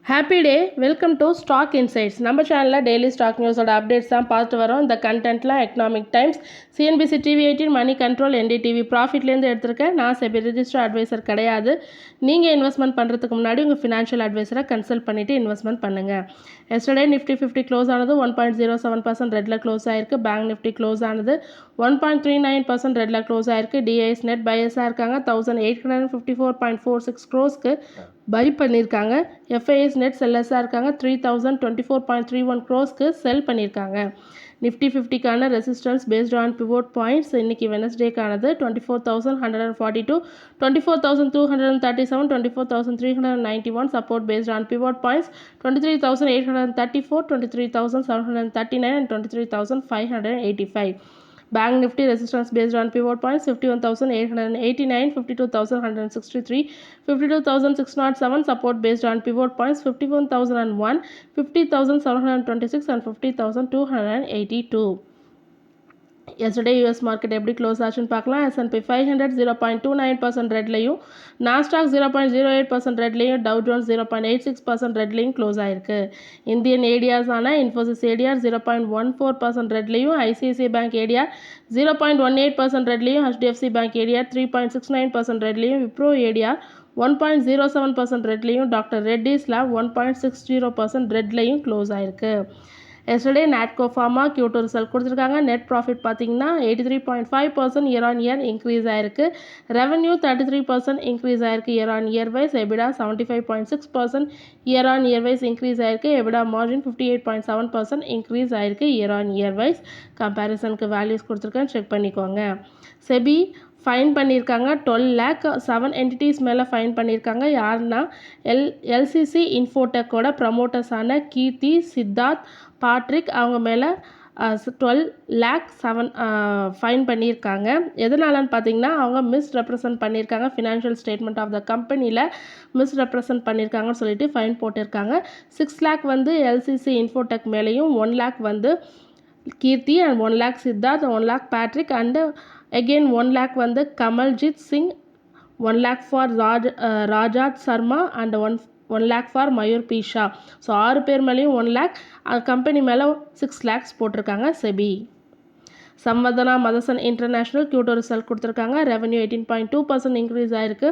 Happy day welcome to stock insights. நம்ம சேனலில் daily stock நியூஸோட updates தான் பார்த்துட்டு வரோம். இந்த கண்டென்ட்லாம் Economic Times, CNBC TV 18, Moneycontrol, NDTV ப்ராஃபிட்லேருந்து எடுத்திருக்கேன். நான் செபி ரிஜிஸ்டர் அட்வைசர் கிடையாது. நீங்கள் இன்வெஸ்ட்மெண்ட் பண்ணுறதுக்கு முன்னாடி உங்கள் ஃபினான்ஷியல் அட்வைசரை கன்சல்ட் பண்ணிவிட்டு இன்வெஸ்ட்மெண்ட் பண்ணுங்கள். எஸ்டர்டே நிஃப்டி 50 க்ளோஸ் ஆனது 1.07% ரெட்டில் க்ளோஸ் ஆயிருக்கு. பேங்க் நிஃப்டி க்ளோஸ் ஆனது 1.39% ரெட்டில் க்ளோஸ் ஆயிருக்கு. டிஐஎஸ் நெட் பையஸாக இருக்காங்க. 1854.46 க்ரோஸ்க்கு பை பண்ணியிருக்காங்க. எஃப்ஐஎஸ் நெட் செல்லர்ஸாக இருக்காங்க. 3024.31 க்ரோஸ்க்கு செல் பண்ணியிருக்காங்க. நிஃப்டி 50க்கான resistance based on pivot points இன்னைக்கு வெனஸ்டேக்கானது 24,142, 24,237, 24,391. Support based on pivot points 23,834, 23,739 and 23,585. Bank Nifty resistance based on pivot points 51,889, 52,163, 52,607. Support based on pivot points 51,001, 50,726 and 50,282. Yesterday US market எப்படி close ஆச்சுன்னு பார்க்கலாம். S&P 500 0.29% ரெட்லையும், Nasdaq 0.08% ரெட்லையும், Dow Jones 0.86% ரெட்லையும் close ஆயிருக்கு. Indian ADRs ஆன இன்ஃபோசிஸ் ஏடிஆர் 0.14% ரெட்லையும், ICICI bank ADR 0.18% ரெட்லையும், HDFC பேங்க் ஏடிஆர் 3.69% ரெட்லையும், விப்ரோ ஏடிஆர் 1.07% ரெட்லையும், டாக்டர் ரெட்டிஸ் லேப் 1.60% ரெட்லையும் க்ளோஸ் ஆயிருக்கு. Yesterday Natco pharma Q2 result கொடுத்துருக்காங்க. நெட் ப்ராஃபிட் பார்த்தீங்கன்னா 83.5% இயர் ஆன் இயர் இன்க்ரீஸ் ஆயிருக்கு. ரெவன்யூ 33% இன்க்ரீஸ் ஆயிருக்கு year on year wise. EBITDA 75.6% year on year wise increase ஆயிருக்கு. எபிடா மார்ஜின் 58.7% இன்க்ரீஸ் ஆயிருக்கு இயர் ஆன் இயர் வைஸ். கம்பேரிசனுக்கு values கொடுத்துருக்கேன், check பண்ணிக்கோங்க. SEBI fine பண்ணியிருக்காங்க. 12 lakh 7 entities மேலே ஃபைன் பண்ணியிருக்காங்க. யாருன்னா எல்சிசி இன்ஃபோடெக்கோட ப்ரமோட்டர்ஸான கீர்த்தி, சித்தார்த், பாட்ரிக் அவங்க மேலே 12 lakh 7 ஃபைன் பண்ணியிருக்காங்க. எதனாலன்னு பார்த்தீங்கன்னா அவங்க மிஸ்ரெப்ரசன்ட் பண்ணியிருக்காங்க. ஃபினான்ஷியல் ஸ்டேட்மெண்ட் ஆஃப் த கம்பெனியில் மிஸ்ரெப்ரசன்ட் பண்ணியிருக்காங்கன்னு சொல்லிட்டு ஃபைன் போட்டிருக்காங்க. 6 lakh வந்து எல்சிசி இன்ஃபோடெக் மேலேயும், 1 lakh வந்து Keerthi and 1 lakh Siddharth, 1 lakh Patrick and again 1 lakh வந்து Kamaljit Singh, 1 lakh for Rajat Sharma and 1 lakh for Mayur Bhisha. So 6 பேர் மேலேயும் 1 lakh, கம்பெனி மேலே 6 lakhs போட்டிருக்காங்க SEBI. Samvardhana Motherson international Q2 result கொடுத்துருக்காங்க. ரெவன்யூ 18.2% இன்க்ரீஸ் ஆயிருக்கு.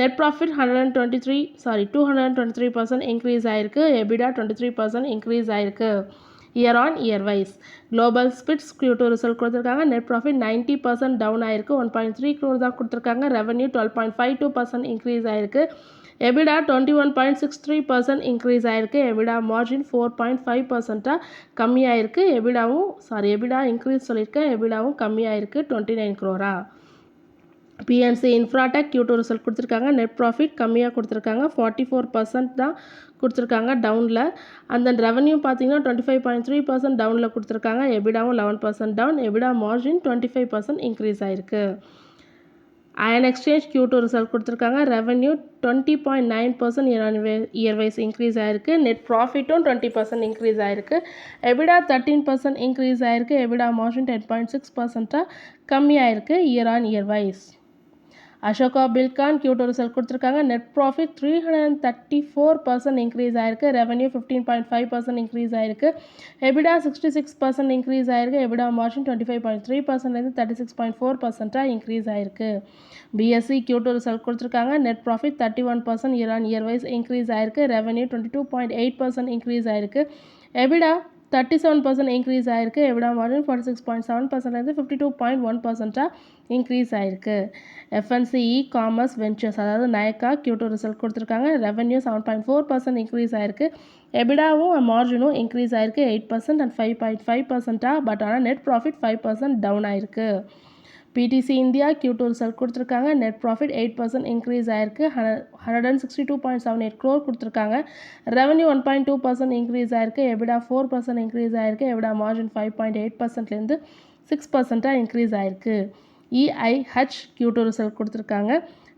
நெட் ப்ராஃபிட் 223% இன்க்ரீஸ் ஆயிருக்கு. எபிடா 23% இன்க்ரீஸ் ஆயிருக்கு year on year wise. Global spirits Q2 result கொடுத்துருக்காங்க. நெட் ப்ராஃபிட் 90% டவுன் ஆயிருக்கு. 1.3 crore தான் கொடுத்துருக்காங்க. ரெவன்யூ 12.52% இன்க்ரீஸ் ஆயிருக்கு. எபிடா 21.63% இன்க்ரீஸ் ஆயிருக்கு. எபிடா மார்ஜின் 4.5% கம்மியாயிருக்கு. எபிடா இன்க்ரீஸ் சொல்லியிருக்கேன், எபிடாவும் கம்மியாயிருக்கு. 29 crore. PNC infratech Q2 result கொடுத்துருக்காங்க. நெட் ப்ராஃபிட் கம்மியாக கொடுத்துருக்காங்க. 44% தான் கொடுத்துருக்காங்க டவுனில். அந்த ரெவன்யூ பார்த்தீங்கன்னா 25.3% டவுனில் கொடுத்துருக்காங்க. எபிடாவும் 11% டவுன். எபிடா மார்ஜின் 25% இன்க்ரீஸ் ஆயிருக்கு. அயன் எக்ஸ்சேஞ்ச் Q2 ரிசல்ட் கொடுத்துருக்காங்க. ரெவன்யூ 20.9% இயர் வைஸ் இன்க்ரீஸ் ஆயிருக்கு. நெட் ப்ராஃபிட்டும் 20% இன்க்ரீஸ் ஆயிருக்கு. எபிடா 13% இன்க்ரீஸ் ஆயிருக்கு. எபிடா மார்ஜின் 10.6% கம்மியாயிருக்கு year on year wise. Ashoka Buildcon Q2 result கொடுத்துருக்காங்க. நெட் ப்ராஃபிட் 334% இன்க்ரீஸ் ஆயிருக்கு. ரெவன்யூ 15.5% இன்க்ரீஸ் ஆயிருக்கு. எபிடா 66% இன்க்ரீஸ் ஆயிருக்கு. எபிடா மார்ஜின் 25.3% 36.4% இன்க்ரீஸ் ஆயிருக்கு. பிஎஸ்சி Q2 ரிசல்ட் கொடுத்துருக்காங்க. Net profit 31% year on year wise increase ஆயிருக்கு. ரெவன்யூ 22.8% இன்க்ரீஸ் ஆயிருக்கு. எபிடா 37% இன்க்ரீஸ் ஆயிருக்கு. எபிடா மார்ஜின் 46.7% 52.1% இன்க்ரீஸ் ஆயிருக்கு. எஃப்என்சிஇ காமர்ஸ் வெஞ்சர்ஸ் அதாவது நயக்கா Q2 ரிசல்ட் கொடுத்துருக்காங்க. ரெவன்யூ 7.4% இன்க்ரீஸ் ஆயிருக்கு. எபிடாவும் மார்ஜினும் இன்க்ரீஸ் ஆயிருக்கு 8% அண்ட் 5.5%. பட் ஆனால் நெட் ப்ராஃபிட் 5% டவுன் ஆயிருக்கு. பிடிசி இந்தியா Q2 ரிசல்ட் கொடுத்துருக்காங்க. நெட் ப்ராஃபிட் 8% இன்க்ரீஸ் ஆயிருக்கு. 162.78 crore கொடுத்துருக்காங்க. ரெவன்யூ 1.2% இன்க்ரீஸ் ஆயிருக்கு. எபிடா 4% இன்க்ரீஸ் ஆயிருக்கு. எபிடா மார்ஜின் 5.8%லேருந்து 6% இன்க்ரீஸ் ஆயிருக்கு. EIH Q2 ரிசல்ட் கொடுத்துருக்காங்க.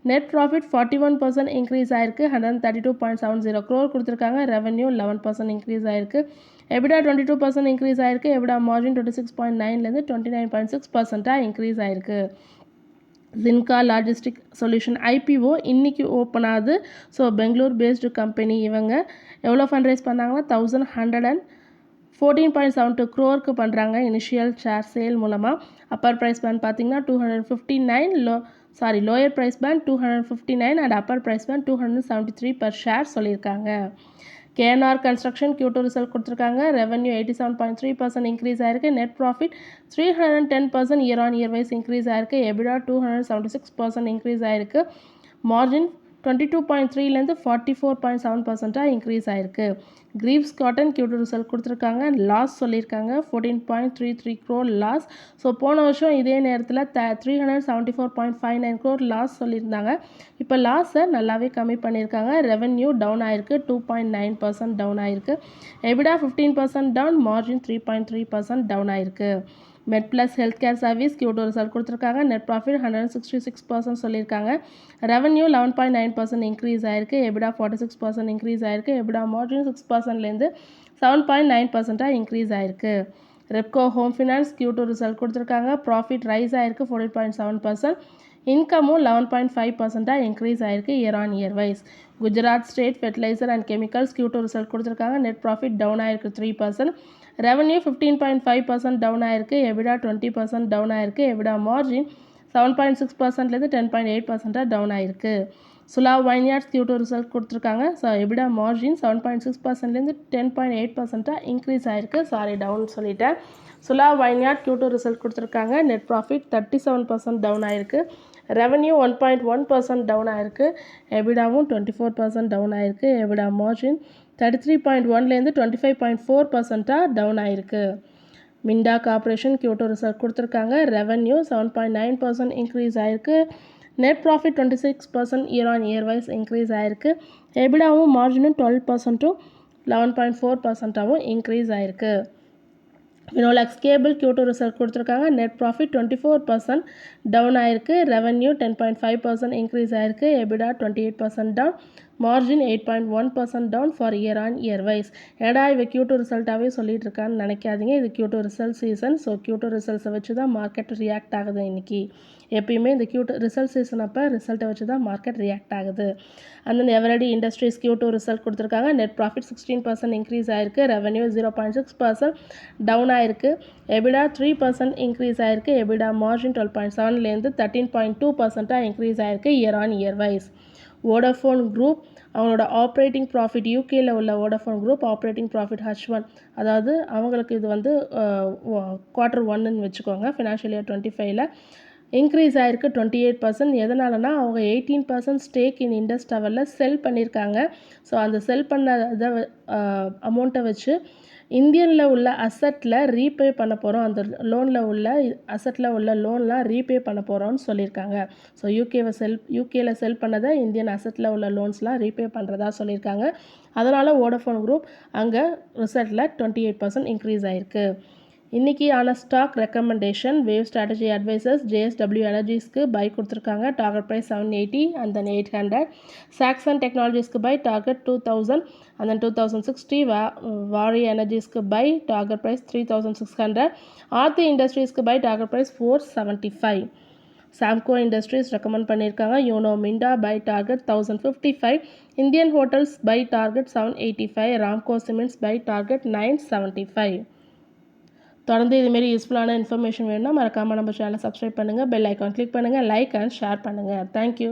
நெட் ப்ராஃபிட் 41% இன்க்ரீஸ் ஆயிருக்கு. 132.70 crore கொடுத்துருக்காங்க. ரெவன்யூ 11% இன்க்ரீஸ் ஆயிருக்கு. எபிடா 22% இன்க்ரீஸ் ஆயிருக்கு. எபிடா மார்ஜின் 26.9லேருந்து 29.6% இன்க்ரீஸ் ஆயிருக்கு. ஜின்கா லாஜிஸ்டிக் சொல்யூஷன் ஐபிஓ இன்றைக்கி ஓப்பன் ஆகுது. ஸோ பெங்களூர் பேஸ்டு கம்பெனி இவங்க எவ்வளோ ஃபண்ட் ரைஸ் பண்ணாங்கன்னா 14.72 crore பண்ணுறாங்க இனிஷியல் ஷேர் சேல் மூலமாக. அப்பர் ப்ரைஸ் பேண்ட் பார்த்தீங்கன்னா 259 lower price band 259 and upper price band 273 per share சொல்லியிருக்காங்க. கேஎன்ஆர் கன்ஸ்ட்ரக்ஷன் Q2 ரிசல்ட் கொடுத்துருக்காங்க. ரெவன்யூ 87.3% இன்க்ரீஸ் ஆயிருக்கு. Net profit 310% year on year wise increase ஆயிருக்கு. எபிடா 276% இன்க்ரீஸ் ஆயிருக்கு. Margin 22.3லேருந்து 44.7% increase ஆயிருக்கு. Greaves Cotton Q2 result கொடுத்துருக்காங்க. Loss சொல்லியிருக்காங்க 14.33 crore loss. So போன வருஷம் இதே நேரத்தில் 374.59 crore லாஸ் சொல்லியிருந்தாங்க. இப்போ லாஸை நல்லாவே கம்மி பண்ணியிருக்காங்க. ரெவன்யூ டவுன் ஆயிருக்கு 2.9% டவுன் ஆயிருக்கு. எபிடா 15% டவுன், மார்ஜின் 3.3% டவுன் ஆயிருக்கு. Med plus health care service Q2 result கொடுத்துருக்காங்க. நெட் ப்ராஃபிட் 166% சொல்லியிருக்காங்க. ரெவன்யூ 11.9% இன்க்ரீஸ் ஆயிருக்கு. எபிடா 46% இன்க்ரீஸ் ஆயிருக்கு. எபிடா மார்ஜின் 6%லேருந்து 7.9% இன்க்ரீஸ் ஆயிருக்கு. Repco home finance Q2 result கொடுத்துருக்காங்க. ப்ராஃபிட் ரைஸ் ஆயிருக்கு 14.7%. இன்கமும் 11.5% இன்க்ரீஸ் ஆயிருக்கு year on year wise. Gujarat state fertiliser and chemicals Q2 result கொடுத்துருக்காங்க. நெட் ப்ராஃபிட் டவுன் ஆயிருக்கு 3%. ரெவன்யூ 15.5% டவுன் ஆயிருக்கு. எபிடா 20% டவுன் ஆயிருக்கு. எபிடா மார்ஜின் 7.6%லேருந்து 10.8% டவுன் ஆயிருக்கு. சுலா வைன்யார்ட்ஸ் Q2 ரிசல்ட் கொடுத்துருக்காங்க. ஸோ எபிடா மார்ஜின் 7.6%லேருந்து 10.8% இன்க்ரீஸ் ஆயிருக்கு. டவுன் சொல்லிட்டேன். சுலா வைன்யார்ட் Q2 ரிசல்ட் கொடுத்துருக்காங்க. நெட் ப்ராஃபிட் 37% டவுன் ஆயிருக்கு. ரெவன்யூ 1.1% டவுன் ஆயிருக்கு. எபிடாவும் 24% டவுன் ஆயிருக்கு. எபிடா மார்ஜின் 33.1லேருந்து 25.4% டவுன் ஆயிருக்கு. மிண்டா கார்பரேஷன் Q2 ரிசல்ட் கொடுத்துருக்காங்க. ரெவன்யூ 7.9% இன்க்ரீஸ் ஆயிருக்கு. Net profit 26% year on year wise increase ஆயிருக்கு. எபிடாவும் மார்ஜினும் 12%ம் 11.4%ஆகவும் இன்க்ரீஸ் ஆயிருக்கு. வினோலக்ஸ் கேபிள் Q2 ரிசல்ட் கொடுத்துருக்காங்க. நெட் ப்ராஃபிட் 24% டவுன் ஆயிருக்கு. ரெவன்யூ 10.5% இன்க்ரீஸ் ஆயிருக்கு. EBITDA 28% down, margin 8.1% down for year on year wise. ஏடா இவ Q2 ரிசல்ட்டாகவே சொல்லிட்டு இருக்கான்னு நினைக்காதீங்க. இது Q2 result season. So Q2 ரிசல்ட்ஸை வச்சு தான் மார்க்கெட் ரியாக்ட் ஆகுது இன்றைக்கி. எப்பயுமே இந்த Q2 ரிசல்ட் சீசன் அப்போ ரிசல்ட்டை வச்சு தான் மார்க்கெட் ரியாக்ட் ஆகுது. அந்த எவரடி இண்டஸ்ட்ரீஸ் Q2 ரிசல்ட் கொடுத்துருக்காங்க. நெட் ப்ராஃபிட் 16% இன்க்ரீஸ் ஆயிருக்கு. ரெவன்யூ 0.6% டவுன் ஆயிருக்கு. எபிடா 3% இன்க்ரீஸ் ஆயிருக்கு. எபிடா மார்ஜின் 12.7லேருந்து 13.2% இன்க்ரீஸ் ஆயிருக்கு year on year wise. Vodafone group அவங்களோட ஆப்ரேட்டிங் ப்ராஃபிட் யூகேயில் உள்ள Vodafone group operating profit H1, அதாவது அவங்களுக்கு இது வந்து Q1ன்னு வச்சுக்கோங்க, ஃபினான்ஷியல் இயர் 25ல் இன்க்ரீஸ் ஆயிருக்கு 28%. எதனாலனா அவங்க 18% ஸ்டேக் இன் இண்டஸ் டவரில் செல் பண்ணியிருக்காங்க. ஸோ அந்த செல் பண்ண இதை அமௌண்ட்டை வச்சு இந்தியனில் உள்ள அசட்டில் ரீபே பண்ண போகிறோம், அந்த லோனில் உள்ள அசட்டில் உள்ள லோன்லாம் ரீபே பண்ண போகிறோம்னு சொல்லியிருக்காங்க. ஸோ யூகேயில் செல் பண்ணதை இந்தியன் அசட்டில் உள்ள லோன்ஸ்லாம் ரீபே பண்ணுறதா சொல்லியிருக்காங்க. அதனால் வோடஃபோன் குரூப் அங்கே ரிசல்ட்டில் 28% இன்க்ரீஸ் ஆயிருக்கு. இன்றைக்கி ஆன stock recommendation, wave strategy advisors JSW எனர்ஜிஸ்க்கு பை கொடுத்துருக்காங்க. Target price 780 and then 800. சாக்சன் டெக்னாலஜிஸ்க்கு buy target 2000 and then 2060. Waaree எனர்ஜிஸ்க்கு பை டார்கெட் ப்ரைஸ் 3600. ஆர்த்தி இண்டஸ்ட்ரீஸ்க்கு buy target price 475. Samco industries recommend பண்ணியிருக்காங்க. Uno Minda buy target 1055. Indian hotels buy target 785. Ramco cements buy target 975. தொடர்ந்து இதுமாரி யூஸ்ஃபுல்லான இன்ஃபர்மேஷன் வேணும்னா மறக்காமல் நம்ம சேனலை சப்ஸ்கிரைப் பண்ணுங்கள், பெல் ஐக்கான் கிளிக் பண்ணுங்கள், லைக் அண்ட் ஷேர் பண்ணுங்கள். தேங்க்யூ.